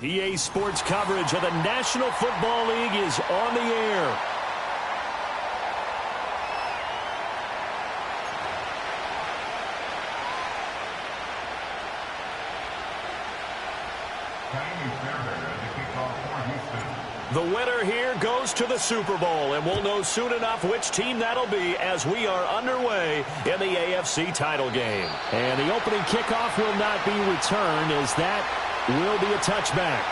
EA Sports coverage of the National Football League is on the air. The winner here goes to the Super Bowl, and we'll know soon enough which team that'll be as we are underway in the AFC title game. And the opening kickoff will not be returned, as that will be a touchback.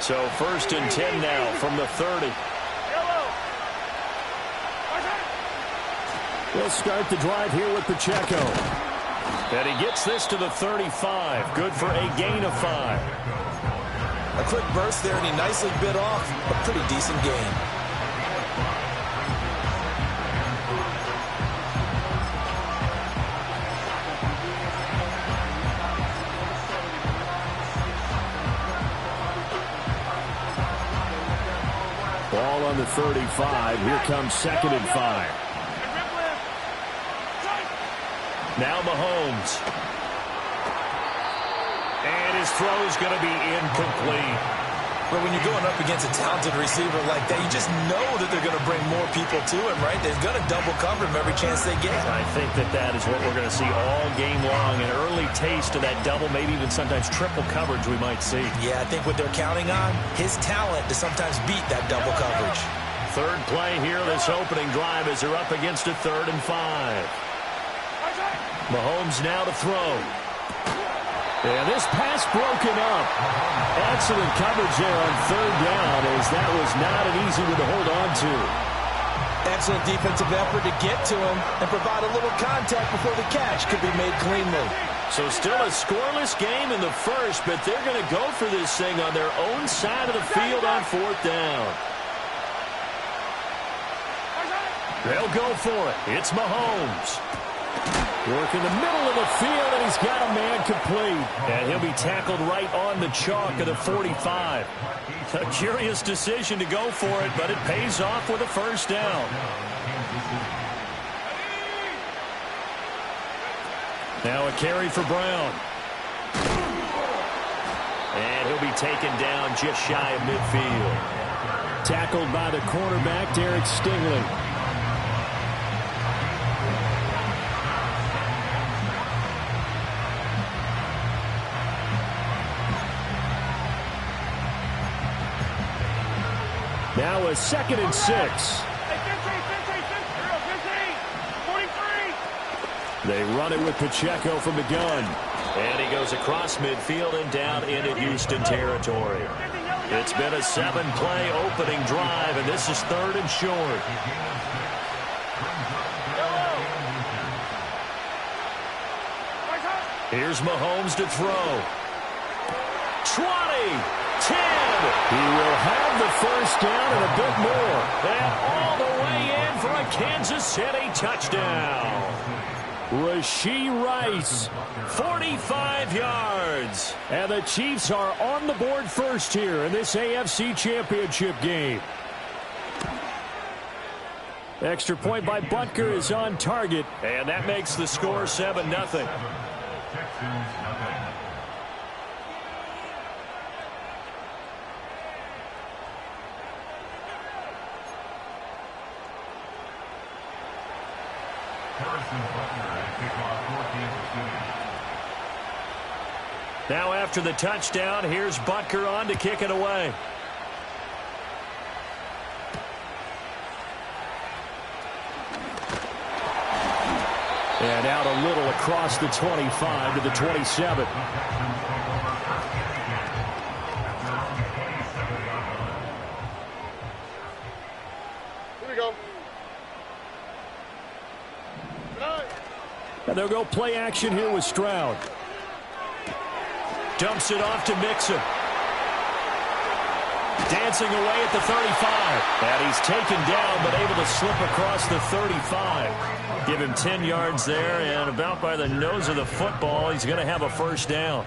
So 1st and 10 now from the 30. We'll start the drive here with Pacheco. And he gets this to the 35. Good for a gain of 5. A quick burst there, and he nicely bit off a pretty decent gain. Ball on the 35. Here comes 2nd and 5. Now Mahomes. And his throw is going to be incomplete. But when you're going up against a talented receiver like that, you just know that they're going to bring more people to him, right? They're going to double cover him every chance they get. I think that is what we're going to see all game long. An early taste of that double, maybe even sometimes triple coverage we might see. Yeah, I think what they're counting on, his talent to sometimes beat that double coverage. Third play here, this opening drive as they're up against a 3rd and 5. Mahomes now to throw. And this pass broken up. Excellent coverage there on 3rd down, as that was not an easy one to hold on to. Excellent defensive effort to get to him and provide a little contact before the catch could be made cleanly. So still a scoreless game in the first, but they're going to go for this thing on their own side of the field on 4th down. They'll go for it. It's Mahomes. Work in the middle of the field, and he's got a man complete. And he'll be tackled right on the chalk of the 45. A curious decision to go for it, but it pays off with a 1st down. Now a carry for Brown. And he'll be taken down just shy of midfield. Tackled by the cornerback, Derek Stingley. Now a 2nd and 6. They run it with Pacheco from the gun. And he goes across midfield and down into Houston territory. It's been a 7-play opening drive, and this is 3rd and short. Here's Mahomes to throw. 20, 10. He will have the 1st down and a bit more. And all the way in for a Kansas City touchdown. Rashee Rice, 45 yards. And the Chiefs are on the board first here in this AFC Championship game. Extra point by Butker is on target. And that makes the score 7-0. Now after the touchdown, here's Butker on to kick it away. And out a little across the 25 to the 27. Here we go. And they'll go play action here with Stroud. Dumps it off to Mixon. Dancing away at the 35. And he's taken down, but able to slip across the 35. Give him 10 yards there, and about by the nose of the football, he's going to have a 1st down.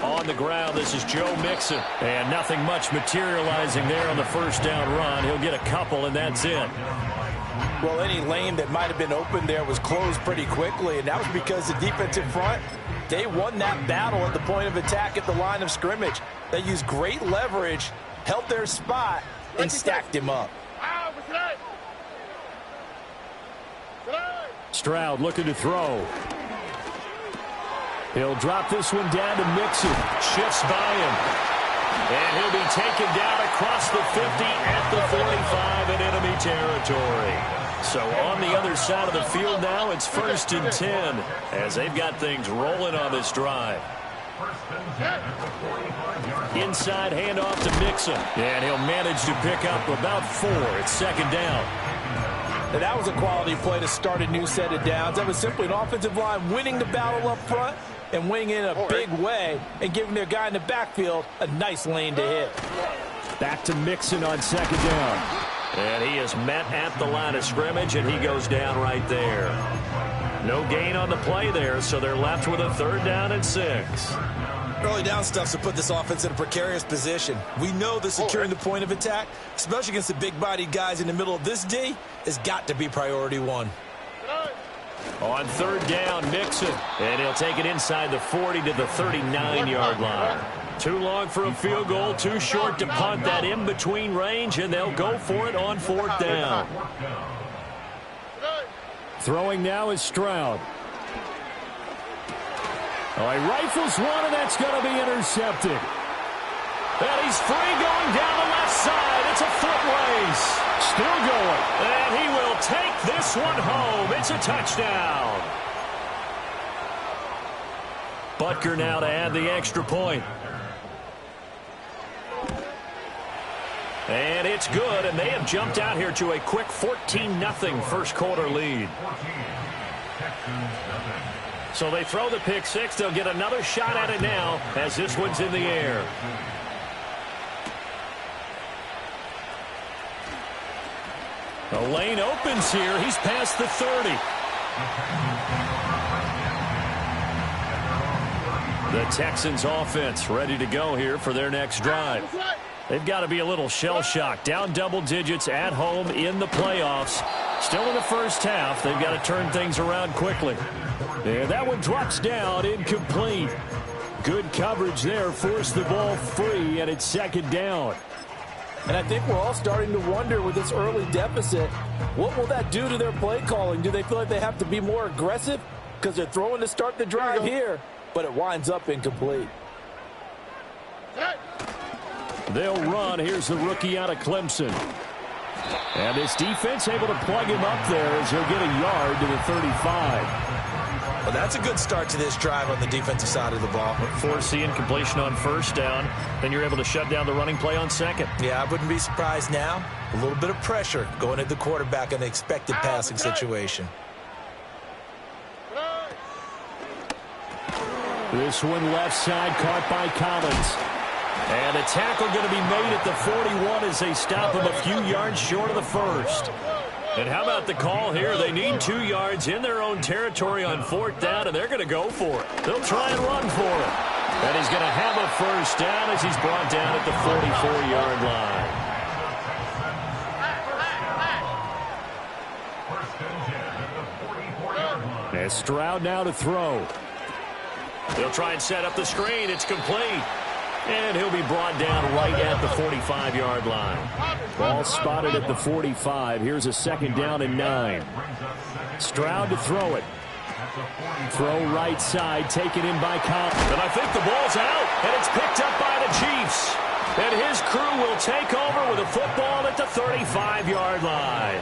On the ground, this is Joe Mixon. And nothing much materializing there on the first down run. He'll get a couple, and that's it. Well, any lane that might have been open there was closed pretty quickly, and that was because the defensive front, they won that battle at the point of attack at the line of scrimmage. They used great leverage, held their spot, and stacked him up. Stroud looking to throw. He'll drop this one down to Mixon. Shifts by him. And he'll be taken down across the 50 at the 45 in enemy territory. So on the other side of the field now, it's 1st and 10 as they've got things rolling on this drive. Inside handoff to Mixon. And he'll manage to pick up about 4. It's 2nd down. And that was a quality play to start a new set of downs. That was simply an offensive line winning the battle up front and winning in a big way and giving their guy in the backfield a nice lane to hit. Back to Mixon on 2nd down. And he is met at the line of scrimmage, and he goes down right there. No gain on the play there, so they're left with a 3rd down and 6. Early down stuff to put this offense in a precarious position. We know that securing the point of attack, especially against the big-bodied guys in the middle of this D, has got to be priority 1. On 3rd down, Mixon. And he'll take it inside the 40 to the 39-yard line. Too long for a field goal, too short to punt that in-between range, and they'll go for it on 4th down. Throwing now is Stroud. Oh, he rifles one, and that's going to be intercepted. And he's free going down the left side. It's a foot race. Still going. And he will take this one home. It's a touchdown. Butker now to add the extra point. And it's good, and they have jumped out here to a quick 14-0 first quarter lead. So they throw the pick 6. They'll get another shot at it now as this one's in the air. The lane opens here. He's past the 30. The Texans offense ready to go here for their next drive. They've got to be a little shell-shocked. Down double digits at home in the playoffs. Still in the first half. They've got to turn things around quickly. And that one drops down, incomplete. Good coverage there. Forced the ball free, and it's 2nd down. And I think we're all starting to wonder with this early deficit, what will that do to their play calling? Do they feel like they have to be more aggressive because they're throwing to start the drive here, but it winds up incomplete? They'll run. Here's the rookie out of Clemson. And this defense able to plug him up there as he'll get a yard to the 35. Well, that's a good start to this drive on the defensive side of the ball. Force the incompletion on 1st down. Then you're able to shut down the running play on 2nd. Yeah, I wouldn't be surprised now. A little bit of pressure going at the quarterback in the expected passing situation. This one left side caught by Collins. And a tackle going to be made at the 41 as they stop him a few yards short of the 1st. And how about the call here? They need 2 yards in their own territory on 4th down, and they're going to go for it. They'll try and run for it. And he's going to have a 1st down as he's brought down at the 44-yard line. And Stroud now to throw. They'll try and set up the screen. It's complete. And he'll be brought down right at the 45-yard line. Ball spotted at the 45. Here's a 2nd down and 9. Stroud to throw it. Throw right side, taken in by Collins. And I think the ball's out, and it's picked up by the Chiefs. And his crew will take over with a football at the 35-yard line.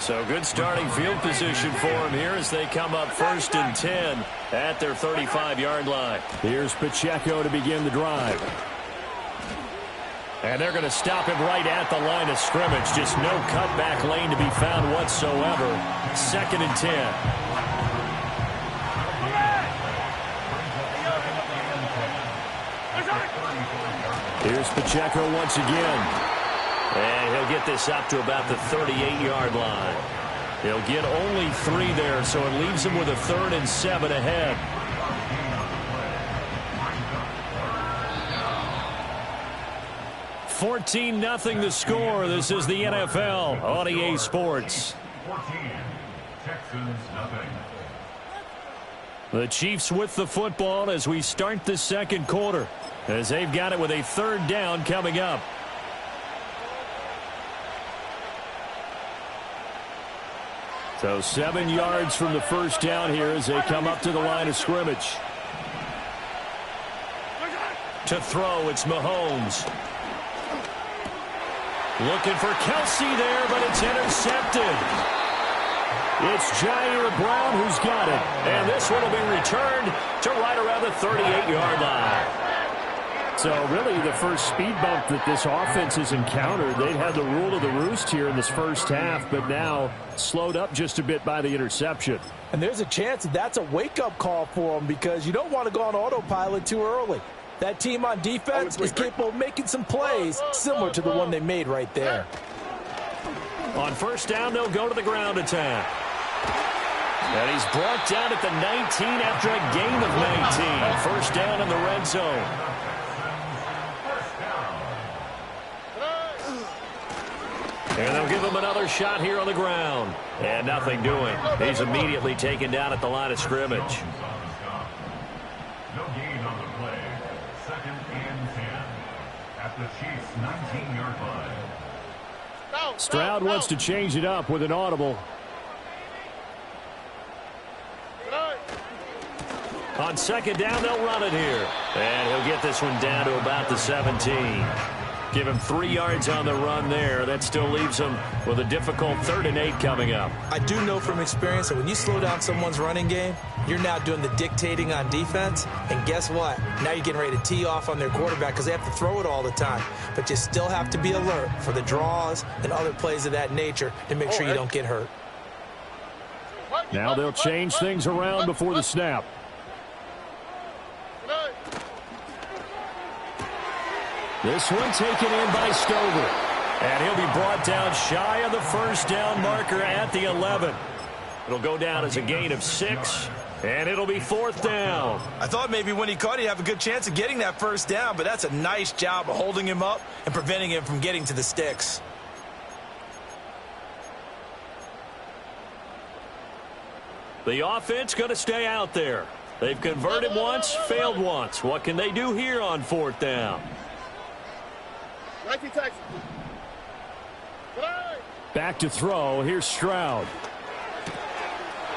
So good starting field position for him here as they come up 1st and 10 at their 35-yard line. Here's Pacheco to begin the drive. And they're going to stop him right at the line of scrimmage. Just no cutback lane to be found whatsoever. 2nd and 10. Here's Pacheco once again. And he'll get this up to about the 38-yard line. He'll get only 3 there, so it leaves him with a 3rd and 7 ahead. $14-0 the score. This is the NFL on EA Sports. 14, Texans nothing. The Chiefs with the football as we start the second quarter, as they've got it with a 3rd down coming up. So 7 yards from the first down here as they come up to the line of scrimmage. To throw, it's Mahomes. Looking for Kelsey there, but it's intercepted. It's Jair Brown who's got it. And this one will be returned to right around the 38-yard line. So really the first speed bump that this offense has encountered. They've had the rule of the roost here in this first half, but now slowed up just a bit by the interception. And there's a chance that that's a wake-up call for them because you don't want to go on autopilot too early. That team on defense is capable of making some plays similar to the one they made right there. On first down, they'll go to the ground attack. And he's brought down at the 19 after a gain of 19. First down in the red zone. And they'll give him another shot here on the ground. And nothing doing. He's immediately taken down at the line of scrimmage. No gain on the play. 2nd and 10 at the Chiefs' 19-yard line. Stroud wants to change it up with an audible. On second down, they'll run it here. And he'll get this one down to about the 17. Give him 3 yards on the run there. That still leaves him with a difficult 3rd and 8 coming up. I do know from experience that when you slow down someone's running game, you're now doing the dictating on defense. And guess what? Now you're getting ready to tee off on their quarterback because they have to throw it all the time. But you still have to be alert for the draws and other plays of that nature to make sure you don't get hurt. Now they'll change things around before the snap. This one taken in by Stover. And he'll be brought down shy of the first down marker at the 11. It'll go down as a gain of 6, and it'll be 4th down. I thought maybe when he caught, he'd have a good chance of getting that first down, but that's a nice job of holding him up and preventing him from getting to the sticks. The offense going to stay out there. They've converted once, failed once. What can they do here on 4th down? Back to throw. Here's Stroud.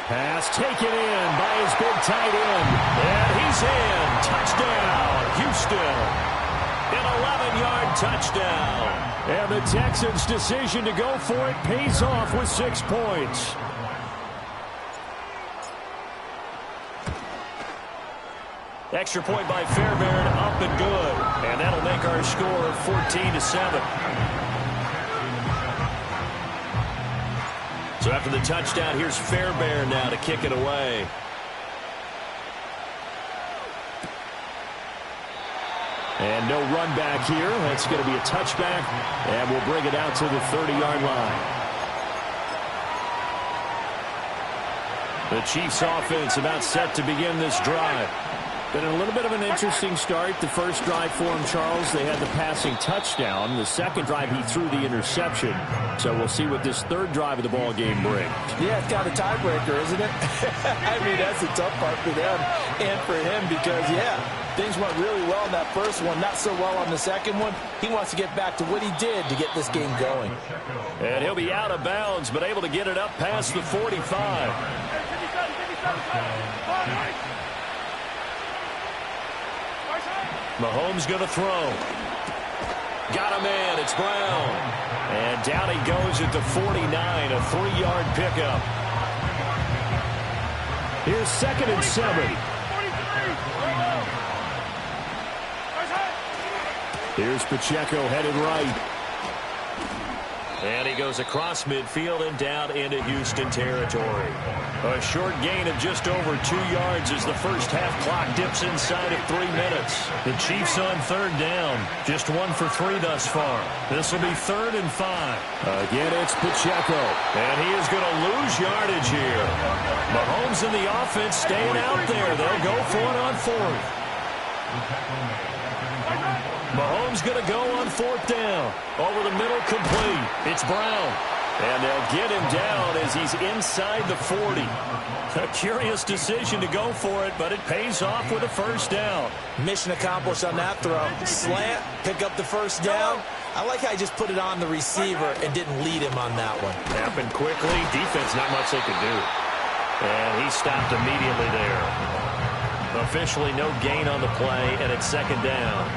Pass taken in by his big tight end. And he's in. Touchdown, Houston. An 11-yard touchdown. And the Texans' decision to go for it pays off with 6 points. Extra point by Fairbairn, up and good. And that'll make our score 14-7. So after the touchdown, here's Fairbairn now to kick it away. And no run back here. That's going to be a touchback. And we'll bring it out to the 30-yard line. The Chiefs offense about set to begin this drive. Been a little bit of an interesting start. The first drive for him, Charles, they had the passing touchdown. The second drive, he threw the interception. So we'll see what this 3rd drive of the ball game brings. Yeah, it's kind of a tiebreaker, isn't it? I mean, that's the tough part for them and for him because, yeah, things went really well in that first one, not so well on the second one. He wants to get back to what he did to get this game going. And he'll be out of bounds, but able to get it up past the 45. Mahomes going to throw. Got a man. It's Brown. And down he goes at the 49, a 3-yard pickup. Here's 2nd and 7. Here's Pacheco headed right. And he goes across midfield and down into Houston territory. A short gain of just over 2 yards as the first half clock dips inside of 3 minutes. The Chiefs on third down. Just 1 for 3 thus far. This will be 3rd and 5. Again, it's Pacheco. And he is going to lose yardage here. Mahomes and the offense staying out there. They'll go for it on 4th. Mahomes going to go on 4th down. Over the middle, complete. It's Brown. And they'll get him down as he's inside the 40. A curious decision to go for it, but it pays off with a first down. Mission accomplished on that throw. Slant, pick up the first down. I like how he just put it on the receiver and didn't lead him on that one. Happened quickly. Defense, not much they could do. And he stopped immediately there. Officially no gain on the play, and it's 2nd down.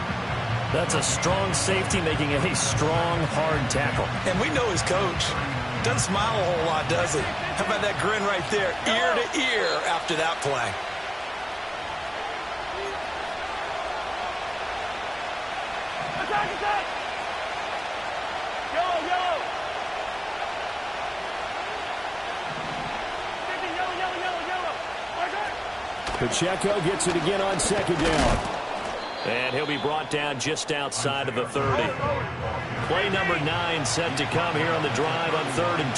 That's a strong safety making a strong, hard tackle. And we know his coach. Doesn't smile a whole lot, does he? How about that grin right there, ear to ear after that play? Pacheco gets it again on 2nd down. And he'll be brought down just outside of the 30. Play number 9 set to come here on the drive on 3rd and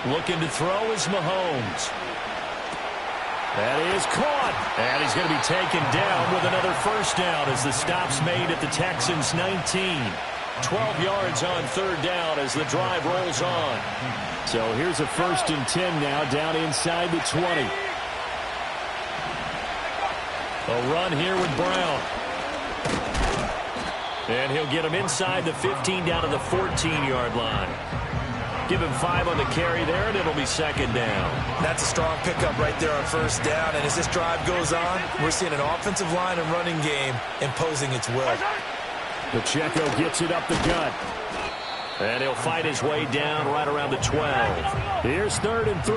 2. Looking to throw is Mahomes. That is caught. And he's going to be taken down with another first down as the stop's made at the Texans' 19. 12 yards on 3rd down as the drive rolls on. So here's a 1st and 10 now down inside the 20. A run here with Brown. And he'll get him inside the 15 down to the 14-yard line. Give him 5 on the carry there, and it'll be 2nd down. That's a strong pickup right there on 1st down. And as this drive goes on, we're seeing an offensive line and running game imposing its will. Pacheco gets it up the gut. And he'll fight his way down right around the 12. Here's 3rd and 3.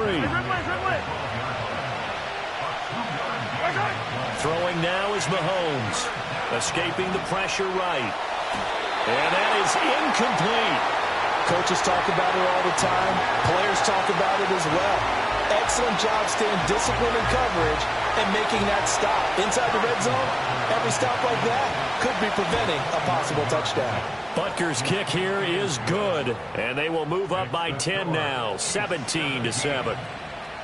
Throwing now is Mahomes. Escaping the pressure right. And that is incomplete. Coaches talk about it all the time. Players talk about it as well. Excellent job staying disciplined in coverage and making that stop. Inside the red zone, every stop like that could be preventing a possible touchdown. Butker's kick here is good. And they will move up by 10 now, 17-7.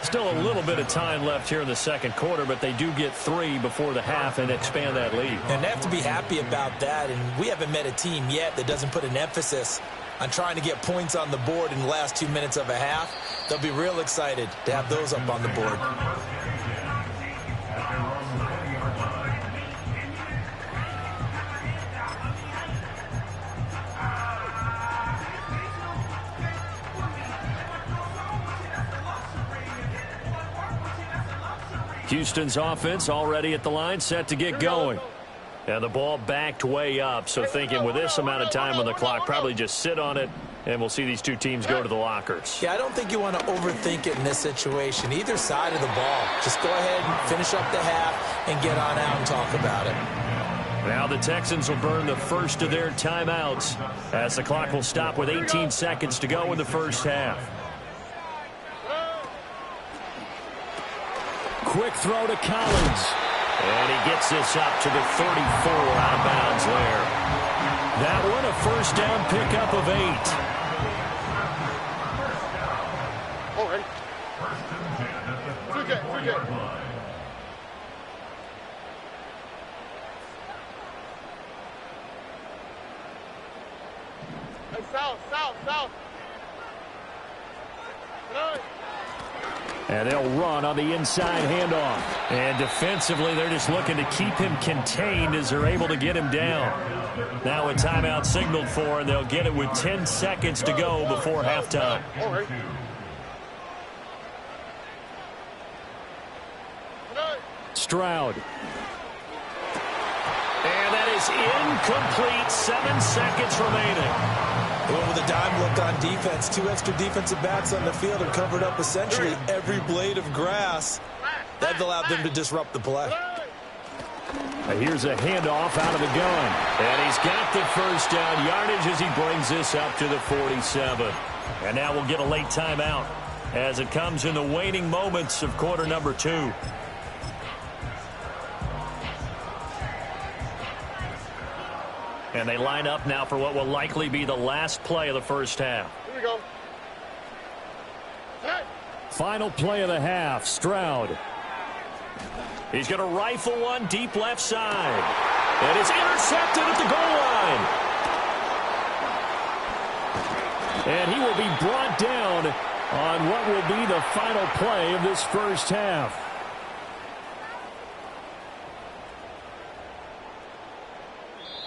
Still a little bit of time left here in the 2nd quarter, but they do get 3 before the half and expand that lead. And they have to be happy about that. And we haven't met a team yet that doesn't put an emphasis on trying to get points on the board in the last 2 minutes of a half. They'll be real excited to have those up on the board. Houston's offense already at the line, set to get going. And the ball backed way up, so thinking with this amount of time on the clock, probably just sit on it, and we'll see these two teams go to the lockers. Yeah, I don't think you want to overthink it in this situation. Either side of the ball. Just go ahead and finish up the half and get on out and talk about it. Now the Texans will burn the first of their timeouts as the clock will stop with 18 seconds to go in the first half. Quick throw to Collins. And he gets this up to the 34 out of bounds there. That one a first down pickup of 8. All right. 2K. Hey, south. Good. And they'll run on the inside handoff. And defensively, they're just looking to keep him contained as they're able to get him down. Now a timeout signaled for, and they'll get it with 10 seconds to go before halftime. All right. Stroud. And that is incomplete. 7 seconds remaining. Well, with a dime look on defense, 2 extra defensive backs on the field have covered up essentially every blade of grass. That allowed them to disrupt the play. Here's a handoff out of the gun. And he's got the first down yardage as he brings this up to the 47. And now we'll get a late timeout as it comes in the waning moments of quarter number 2. And they line up now for what will likely be the last play of the first half. Here we go. Hey. Final play of the half, Stroud. He's going to rifle one deep left side. And it's intercepted at the goal line. And he will be brought down on what will be the final play of this first half.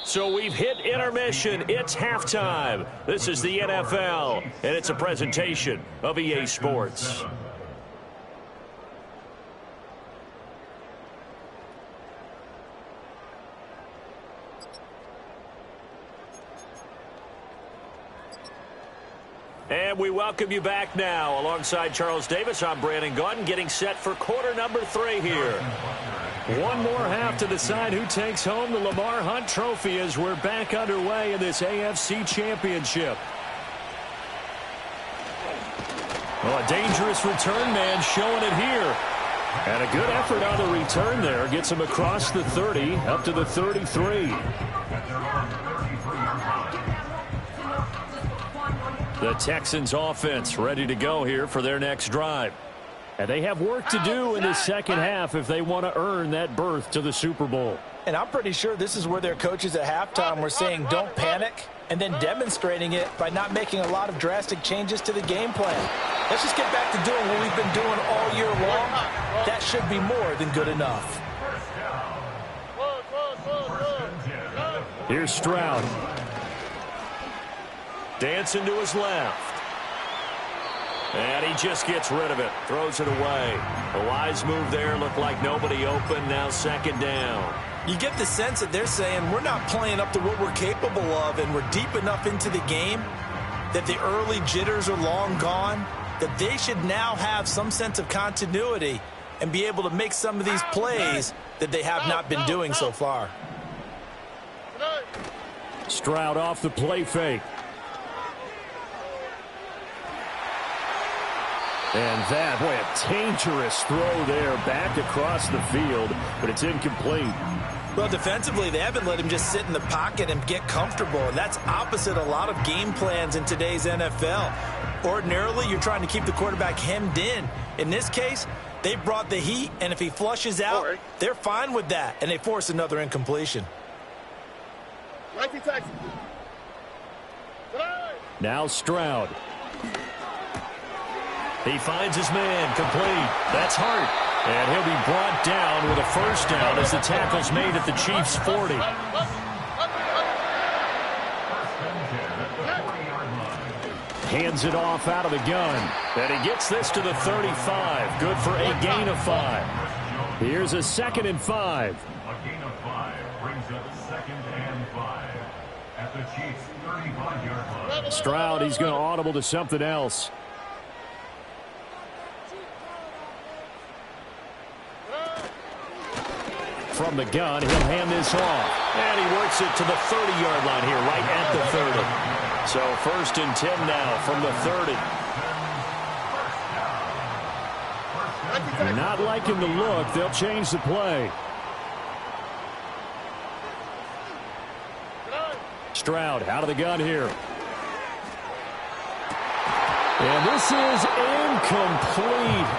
So we've hit intermission. It's halftime. This is the NFL, and it's a presentation of EA Sports. And we welcome you back now. Alongside Charles Davis, I'm Brandon Gaudin, getting set for quarter number 3 here. One more half to decide who takes home the Lamar Hunt Trophy as we're back underway in this AFC Championship. Well, a dangerous return man showing it here. And a good effort on the return there. Gets him across the 30, up to the 33. The Texans offense ready to go here for their next drive. And they have work to do in the second half if they want to earn that berth to the Super Bowl. And I'm pretty sure this is where their coaches at halftime were saying don't panic, and then demonstrating it by not making a lot of drastic changes to the game plan. Let's just get back to doing what we've been doing all year long. That should be more than good enough. Here's Stroud. Dancing to his left. And he just gets rid of it. Throws it away. A wise move there. Looked like nobody open. Now second down. You get the sense that they're saying we're not playing up to what we're capable of, and we're deep enough into the game that the early jitters are long gone, that they should now have some sense of continuity and be able to make some of these plays that they have not been doing so far. Stroud off the play fake. And that, boy, a dangerous throw there back across the field, but it's incomplete. Well, defensively, they haven't let him just sit in the pocket and get comfortable, and that's opposite a lot of game plans in today's NFL. Ordinarily, you're trying to keep the quarterback hemmed in. In this case, they brought the heat, and if he flushes out, they're fine with that, and they force another incompletion. Now Stroud. He finds his man, complete. That's Hart. And he'll be brought down with a first down as the tackle's made at the Chiefs' 40. Hands it off out of the gun. And he gets this to the 35. Good for a gain of 5. Here's a 2nd and 5. A gain of 5 brings up 2nd and 5 at the Chiefs' 35-yard line. Stroud, he's going to audible to something else. From the gun, he'll hand this off. And he works it to the 30-yard line here, right at the 30. So 1st and 10 now from the 30. Not liking the look. They'll change the play. Stroud out of the gun here. And this is incomplete.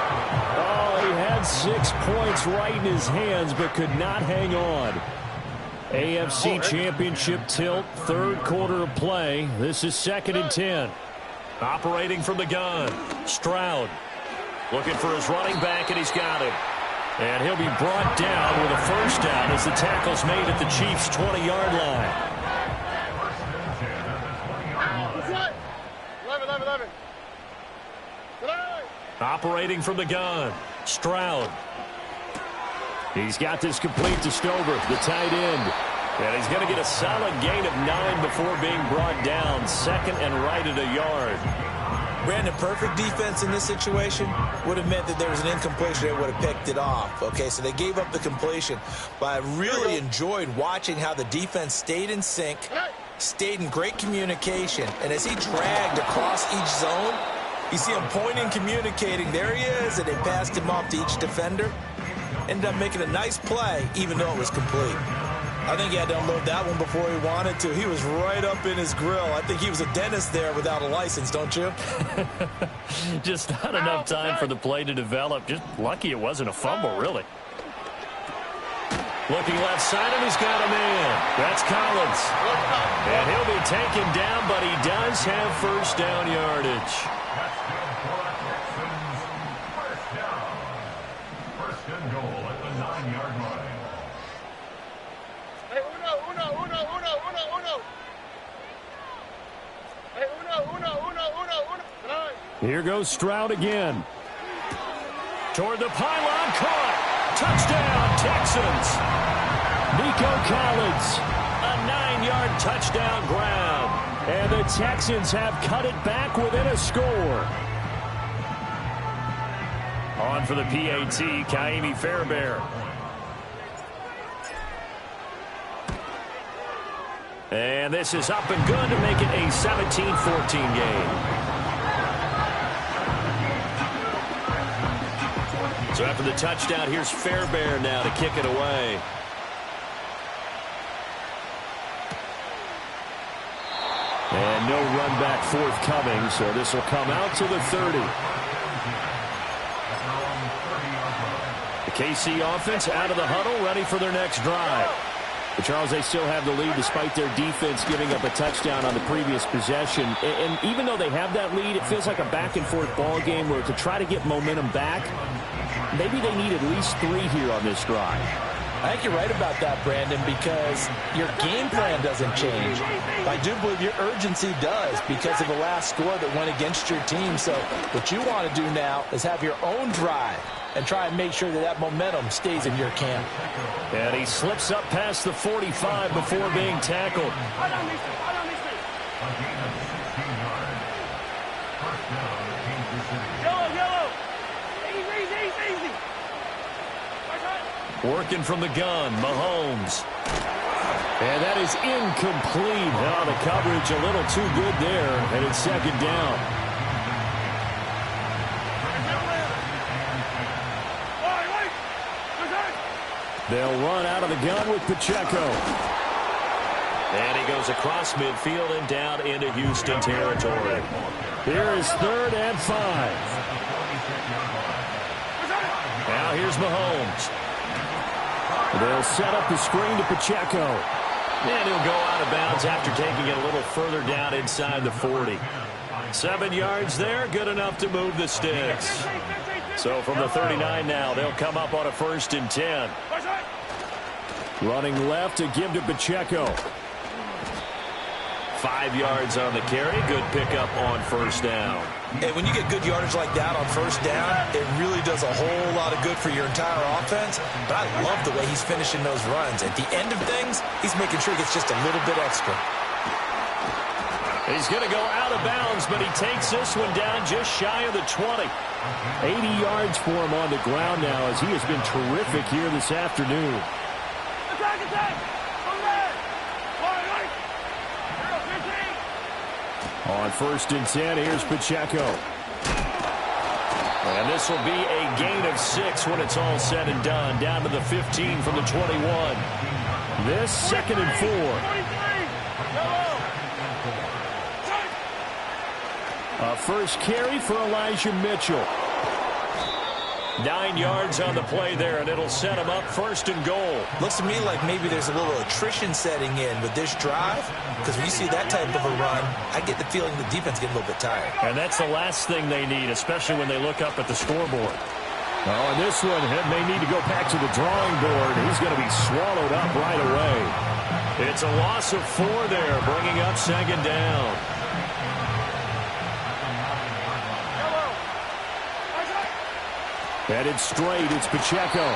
Oh, he had 6 points right in his hands, but could not hang on. AFC Championship tilt, 3rd quarter of play. This is 2nd and 10. Operating from the gun, Stroud. Looking for his running back, and he's got him. And he'll be brought down with a first down as the tackle's made at the Chiefs' 20-yard line. 11. Operating from the gun, Stroud. He's got this complete to Stover, the tight end. And he's going to get a solid gain of 9 before being brought down. Second and right at a yard. Brandon, perfect defense in this situation would have meant that there was an incompletion. They would have picked it off. Okay, so they gave up the completion. But I really enjoyed watching how the defense stayed in sync, stayed in great communication. And as he dragged across each zone, you see him pointing, communicating. There he is, and they passed him off to each defender. Ended up making a nice play, even though it was complete. I think he had to unload that one before he wanted to. He was right up in his grill. I think he was a dentist there without a license, don't you? Just not enough time for the play to develop. Just lucky it wasn't a fumble, really. Looking left side, and he's got a man. That's Collins. And he'll be taken down, but he does have first down yardage. That's good for the Texans. First down. First and goal at the 9-yard line. Hey, uno. Hey, uno. Here goes Stroud again. Toward the pylon, caught. Touchdown, Texans. Nico Collins, a 9-yard touchdown grab. And the Texans have cut it back within a score. On for the PAT, Kaimi Fairbairn. And this is up and good to make it a 17-14 game. So after the touchdown, here's Fairbairn now to kick it away. And no run back forthcoming, so this will come out to the 30. The KC offense out of the huddle, ready for their next drive. But Charles, they still have the lead despite their defense giving up a touchdown on the previous possession. And even though they have that lead, it feels like a back-and-forth ball game where to try to get momentum back, maybe they need at least 3 here on this drive. I think you're right about that, Brandon, because your game plan doesn't change. I do believe your urgency does because of the last score that went against your team. So what you want to do now is have your own drive and try and make sure that that momentum stays in your camp. And he slips up past the 45 before being tackled. Working from the gun, Mahomes. And that is incomplete. Now the coverage a little too good there, and it's second down. They'll run out of the gun with Pacheco. And he goes across midfield and down into Houston territory. Here is 3rd and 5. Now here's Mahomes. They'll set up the screen to Pacheco. And he'll go out of bounds after taking it a little further down inside the 40. 7 yards there, good enough to move the sticks. So from the 39 now, they'll come up on a 1st and 10. Running left to give to Pacheco. 5 yards on the carry, good pickup on 1st down. And when you get good yardage like that on 1st down, it really does a whole lot of good for your entire offense. But I love the way he's finishing those runs. At the end of things, he's making sure he gets just a little bit extra. He's going to go out of bounds, but he takes this one down just shy of the 20. 80 yards for him on the ground now as he has been terrific here this afternoon. On 1st and 10, here's Pacheco. And this will be a gain of 6 when it's all said and done. Down to the 15 from the 21. This 2nd and 4. A first carry for Elijah Mitchell. 9 yards on the play there, and it'll set him up 1st and goal. Looks to me like maybe there's a little attrition setting in with this drive, because when you see that type of a run, I get the feeling the defense getting a little bit tired. And that's the last thing they need, especially when they look up at the scoreboard. Oh, and this one may need to go back to the drawing board. He's going to be swallowed up right away. It's a loss of 4 there, bringing up 2nd down. Headed straight, it's Pacheco.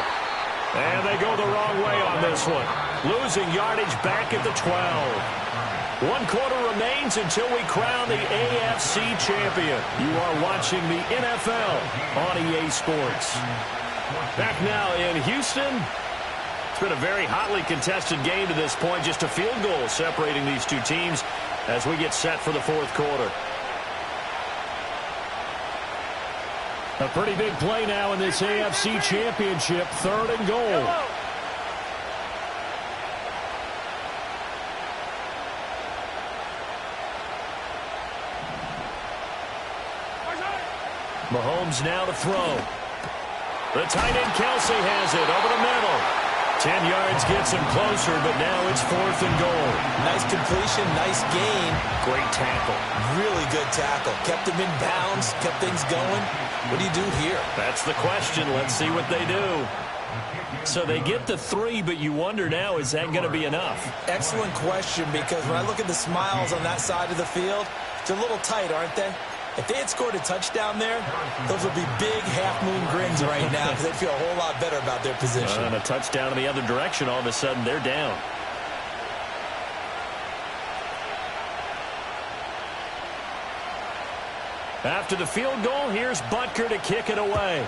And they go the wrong way on this one. Losing yardage back at the 12. 1 quarter remains until we crown the AFC champion. You are watching the NFL on EA Sports. Back now in Houston. It's been a very hotly contested game to this point. Just a field goal separating these two teams as we get set for the fourth quarter. A pretty big play now in this AFC championship. 3rd and goal. Mahomes now to throw. The tight end Kelsey has it over the middle. 10 yards gets him closer, but now it's 4th and goal. Nice completion, nice gain. Great tackle. Really good tackle. Kept him in bounds, kept things going. What do you do here? That's the question. Let's see what they do. So they get the 3, but you wonder now, is that going to be enough? Excellent question, because when I look at the smiles on that side of the field, they're a little tight, aren't they? If they had scored a touchdown there, those would be big half-moon grins right now because they'd feel a whole lot better about their position. And a touchdown in the other direction, all of a sudden they're down. After the field goal, here's Butker to kick it away.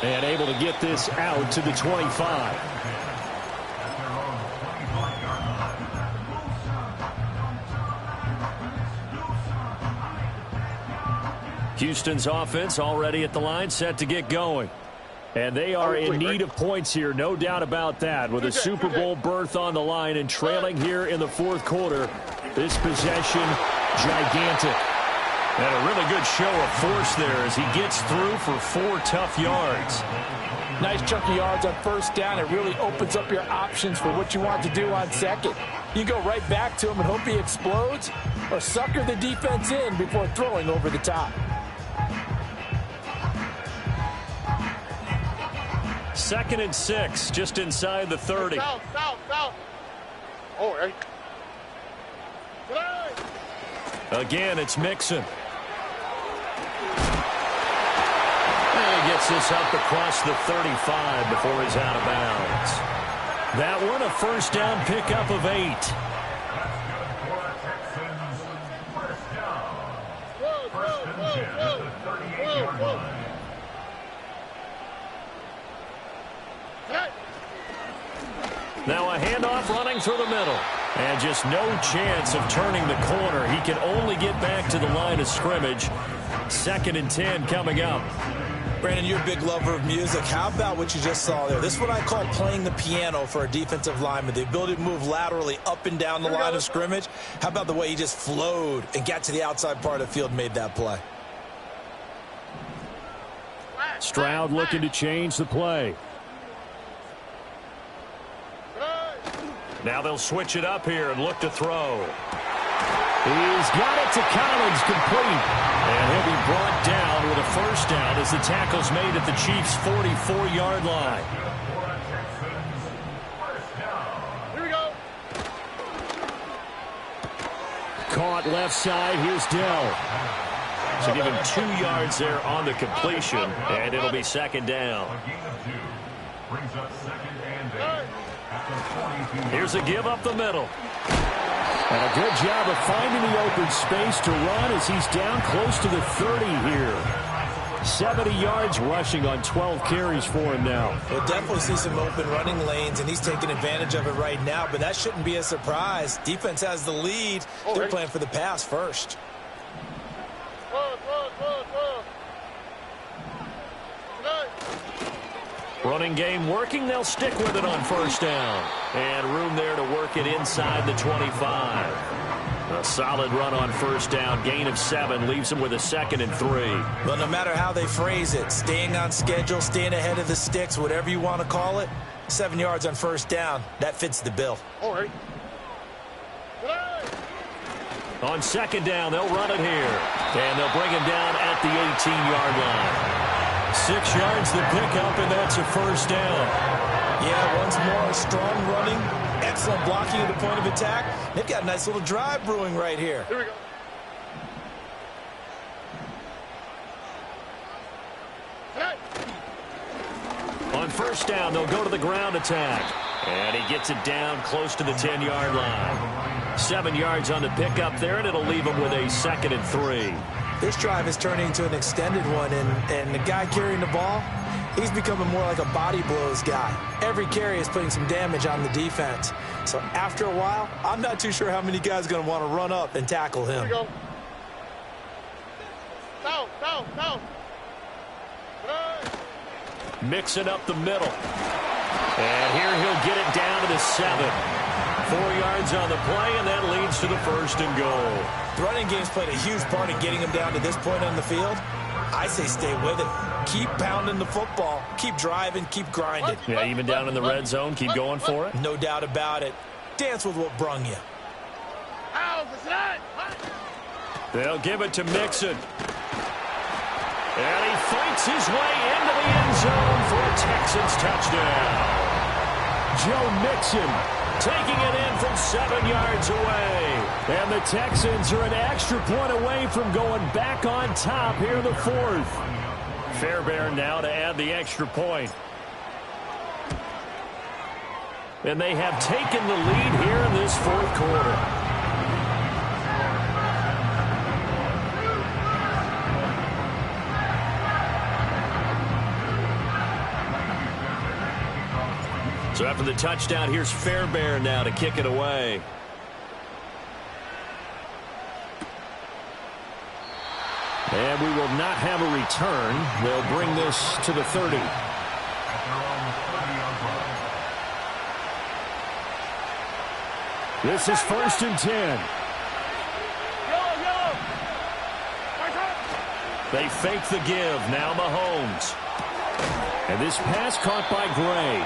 And able to get this out to the 25. Houston's offense already at the line, set to get going. And they are in need of points here, no doubt about that. With a Super Bowl berth on the line and trailing here in the fourth quarter, this possession gigantic. And a really good show of force there as he gets through for 4 tough yards. Nice chunk of yards on first down. It really opens up your options for what you want to do on second. You go right back to him and hope he explodes, or sucker the defense in before throwing over the top. 2nd and 6, just inside the 30. South. Oh, right. Again, it's Mixon. And he gets this up across the 35 before he's out of bounds. That one, a first down pickup of 8. Now a handoff running through the middle. And just no chance of turning the corner. He can only get back to the line of scrimmage. 2nd and 10 coming up. Brandon, you're a big lover of music. How about what you just saw there? This is what I call playing the piano for a defensive lineman. The ability to move laterally up and down the line of scrimmage. How about the way he just flowed and got to the outside part of the field and made that play? Stroud looking to change the play. Now they'll switch it up here and look to throw. He's got it to Collins, complete. And he'll be brought down with a first down as the tackle's made at the Chiefs' 44-yard line. Here we go. Caught left side. Here's Dell. So give him 2 yards there on the completion, and it'll be 2nd down. Here's a give up the middle. And a good job of finding the open space to run as he's down close to the 30 here. 70 yards rushing on 12 carries for him now. We'll definitely see some open running lanes, and he's taking advantage of it right now, but that shouldn't be a surprise. Defense has the lead. They're playing for the pass first. Running game working. They'll stick with it on first down. And room there to work it inside the 25. A solid run on first down. Gain of 7 leaves them with a 2nd and 3. Well, no matter how they phrase it, staying on schedule, staying ahead of the sticks, whatever you want to call it, 7 yards on first down, that fits the bill. All right. On 2nd down, they'll run it here. And they'll bring him down at the 18-yard line. 6 yards the pickup, and that's a first down. Yeah, once more, strong running, excellent blocking at the point of attack. They've got a nice little drive brewing right here. Here we go. On first down, they'll go to the ground attack. And he gets it down close to the 10-yard line. 7 yards on the pickup there, and it'll leave him with a 2nd and 3. This drive is turning into an extended one, and the guy carrying the ball, he's becoming more like a body blows guy. Every carry is putting some damage on the defense. So after a while, I'm not too sure how many guys are going to want to run up and tackle him. Here we go. Down. Mixing up the middle. And here he'll get it down to the 7. 4 yards on the play, and that leads to the 1st and goal. The running game's played a huge part in getting him down to this point on the field. I say stay with it. Keep pounding the football. Keep driving. Keep grinding. Yeah, even down in the red zone, keep going for it. No doubt about it. Dance with what brung you. They'll give it to Mixon. And he fights his way into the end zone for a Texans touchdown. Joe Mixon taking it in from 7 yards away. And the Texans are an extra point away from going back on top here in the 4th. Fairbairn now to add the extra point. And they have taken the lead here in this 4th quarter. So after the touchdown, here's Fairbairn now to kick it away. And we will not have a return. They'll bring this to the 30. This is 1st and 10. They fake the give. Now Mahomes. And this pass caught by Gray.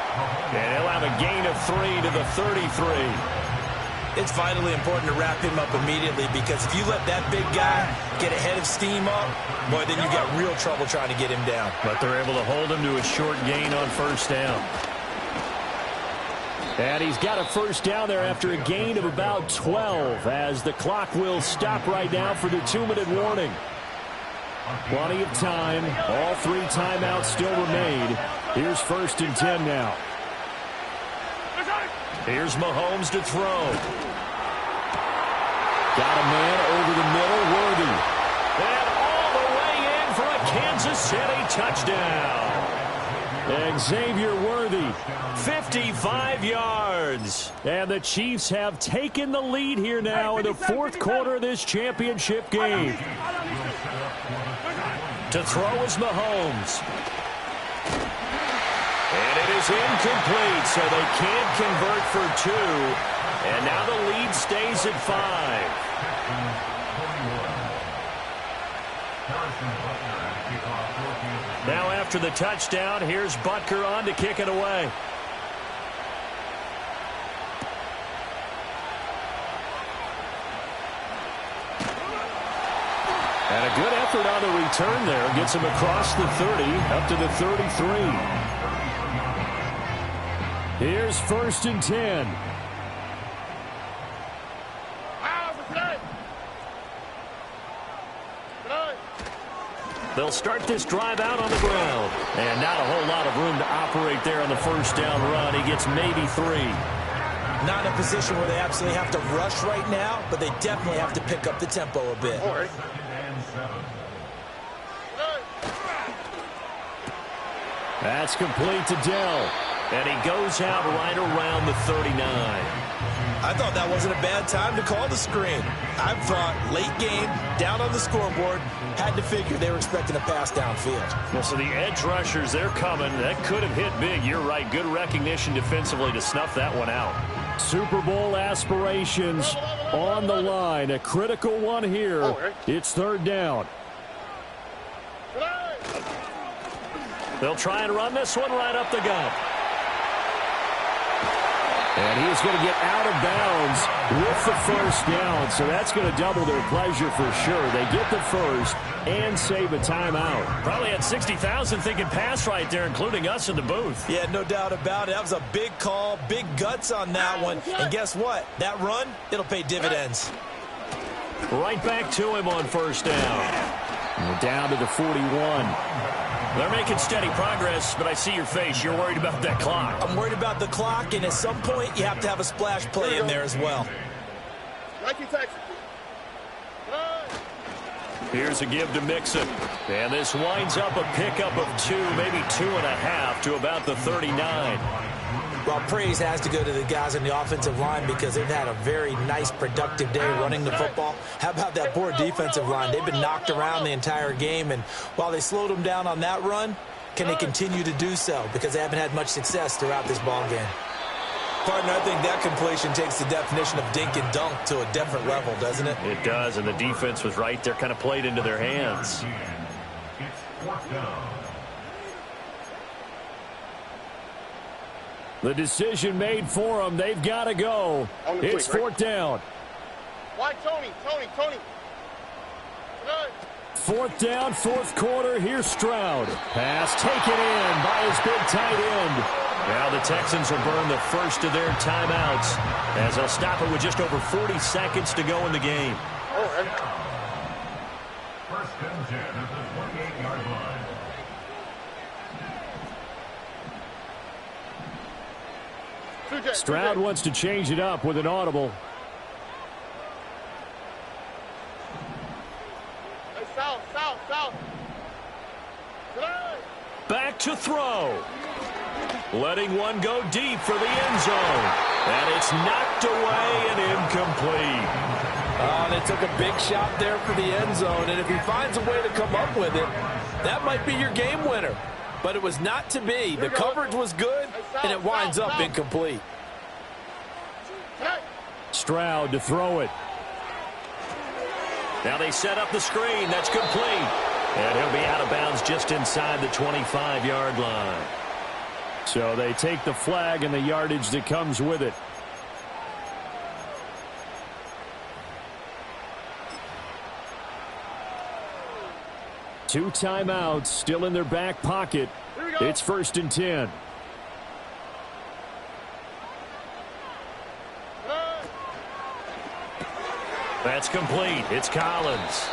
And he'll have a gain of 3 to the 33. It's vitally important to wrap him up immediately, because if you let that big guy get a head of steam up, boy, then you got real trouble trying to get him down. But they're able to hold him to a short gain on 1st down. And he's got a 1st down there after a gain of about 12, as the clock will stop right now for the 2-minute warning. Plenty of time. All 3 timeouts still remain. Here's 1st and 10 now. Here's Mahomes to throw. Got a man over the middle, Worthy. And all the way in for a Kansas City touchdown. And Xavier Worthy, 55 yards. And the Chiefs have taken the lead here now in the 4th quarter of this championship game. To throw is Mahomes. And it is incomplete, so they can't convert for 2. And now the lead stays at 5. Now after the touchdown, here's Butker on to kick it away. And a good effort on the return there. Gets him across the 30, up to the 33. Here's 1st and 10. They'll start this drive out on the ground. And not a whole lot of room to operate there on the 1st down run. He gets maybe 3. Not in a position where they absolutely have to rush right now, but they definitely have to pick up the tempo a bit. That's complete to Dell. And he goes out right around the 39. I thought that wasn't a bad time to call the screen. I thought late game, down on the scoreboard, had to figure they were expecting a pass downfield. Well, so the edge rushers, they're coming. That could have hit big. You're right. Good recognition defensively to snuff that one out. Super Bowl aspirations on the line. A critical one here. It's 3rd down. They'll try and run this one right up the gut. And he's going to get out of bounds with the 1st down. So that's going to double their pleasure for sure. They get the 1st and save a timeout. Probably had 60,000 thinking pass right there, including us in the booth. Yeah, no doubt about it. That was a big call, big guts on that one. And guess what? That run, it'll pay dividends. Right back to him on 1st down. And down to the 41. They're making steady progress, but I see your face. You're worried about that clock. I'm worried about the clock, and at some point, you have to have a splash play in there as well. Here's a give to Mixon. And this winds up a pickup of 2, maybe 2.5 to about the 39. Well, praise has to go to the guys on the offensive line because they've had a very nice, productive day running the football. How about that poor defensive line? They've been knocked around the entire game, and while they slowed them down on that run, can they continue to do so? Because they haven't had much success throughout this ball game. Partner, I think that completion takes the definition of dink and dunk to a different level, doesn't it? It does, and the defense was right there, kind of played into their hands. It's fourth down. The decision made for them. They've got to go. It's fourth down. Why, Tony? Fourth down, fourth quarter. Here's Stroud. Pass taken in by his big tight end. Now the Texans will burn the first of their timeouts as they'll stop it with just over 40 seconds to go in the game. First and 10 at the 28-yard line. Stroud wants to change it up with an audible. South. Back to throw. Letting one go deep for the end zone. And it's knocked away and incomplete. And they took a big shot there for the end zone, and if he finds a way to come up with it, that might be your game winner. But it was not to be. The coverage was good, and it winds up incomplete. Stroud to throw it. Now they set up the screen. That's complete. And he'll be out of bounds just inside the 25-yard line. So they take the flag and the yardage that comes with it. Two timeouts still in their back pocket. It's first and 10. That's complete. It's Collins.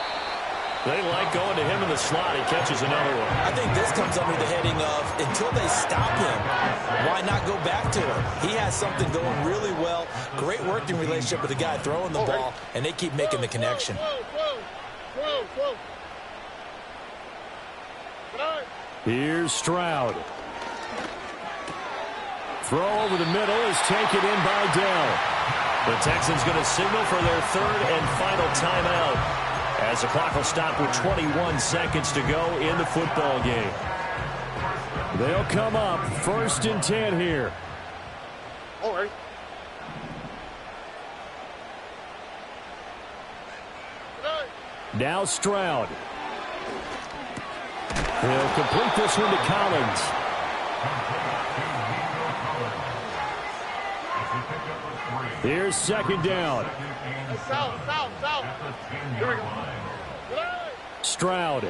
They like going to him in the slot. He catches another one. I think this comes under the heading of until they stop him, why not go back to him? He has something going really well. Great working relationship with the guy throwing the ball, and they keep making the connection. Here's Stroud. Throw over the middle is taken in by Dell. The Texans going to signal for their third and final timeout as the clock will stop with 21 seconds to go in the football game. They'll come up first and 10 here. All right. Now Stroud. He'll complete this one to Collins. Here's second down. South. Here we go. Stroud.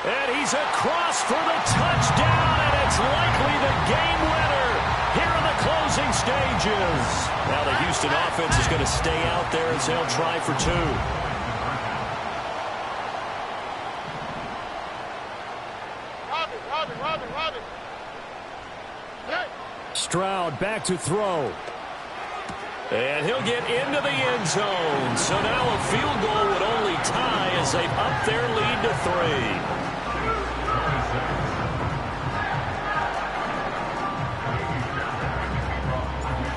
And he's across for the touchdown, and it's likely the game winner here in the closing stages. Now the Houston offense is going to stay out there as they'll try for two. Robin. Stroud back to throw. And he'll get into the end zone. So now a field goal would only tie as they've upped their lead to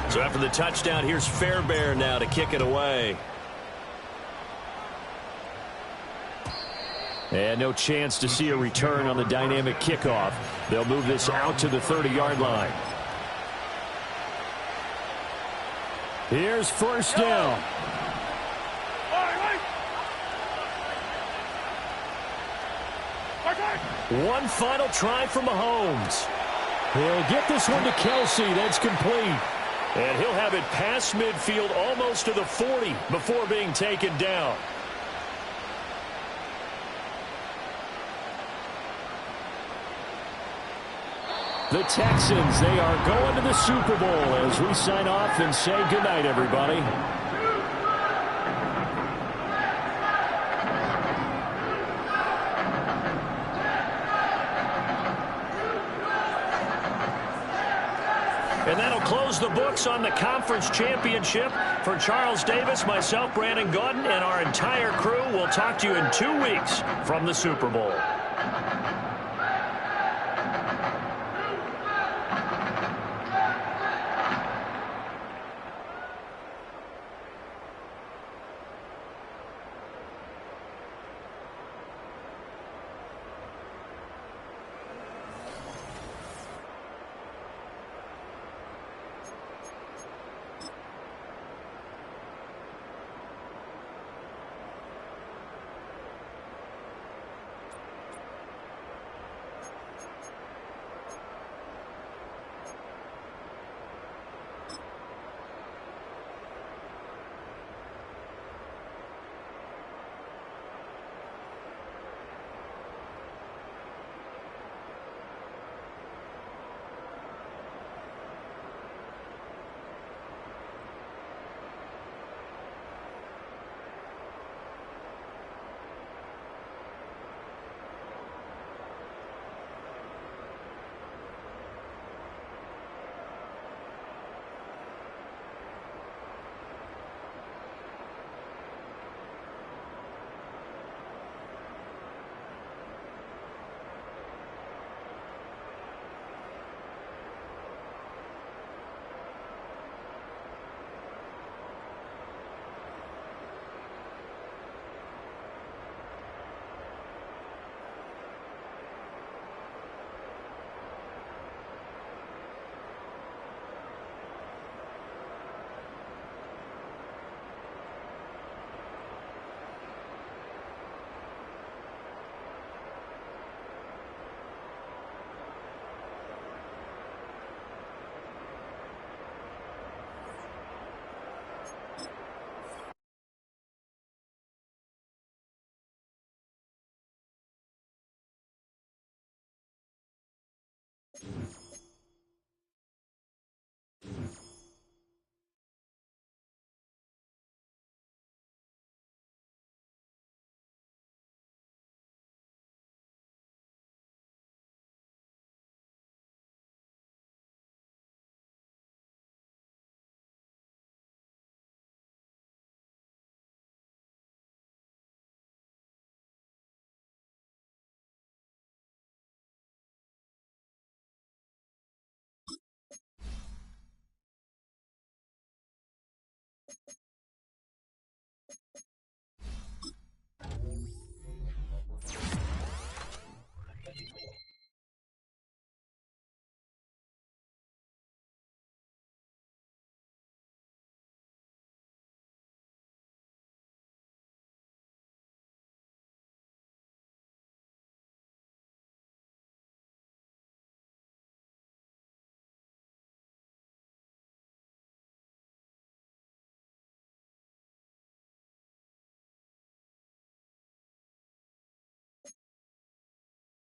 3. So after the touchdown, here's Fairbairn now to kick it away. And no chance to see a return on the dynamic kickoff. They'll move this out to the 30-yard line. Here's first down. One final try for Mahomes. He'll get this one to Kelsey. That's complete. And he'll have it past midfield almost to the 40 before being taken down. The Texans, they are going to the Super Bowl as we sign off and say goodnight, everybody. And that'll close the books on the conference championship. For Charles Davis, myself, Brandon Gaudin, and our entire crew, we'll talk to you in 2 weeks from the Super Bowl.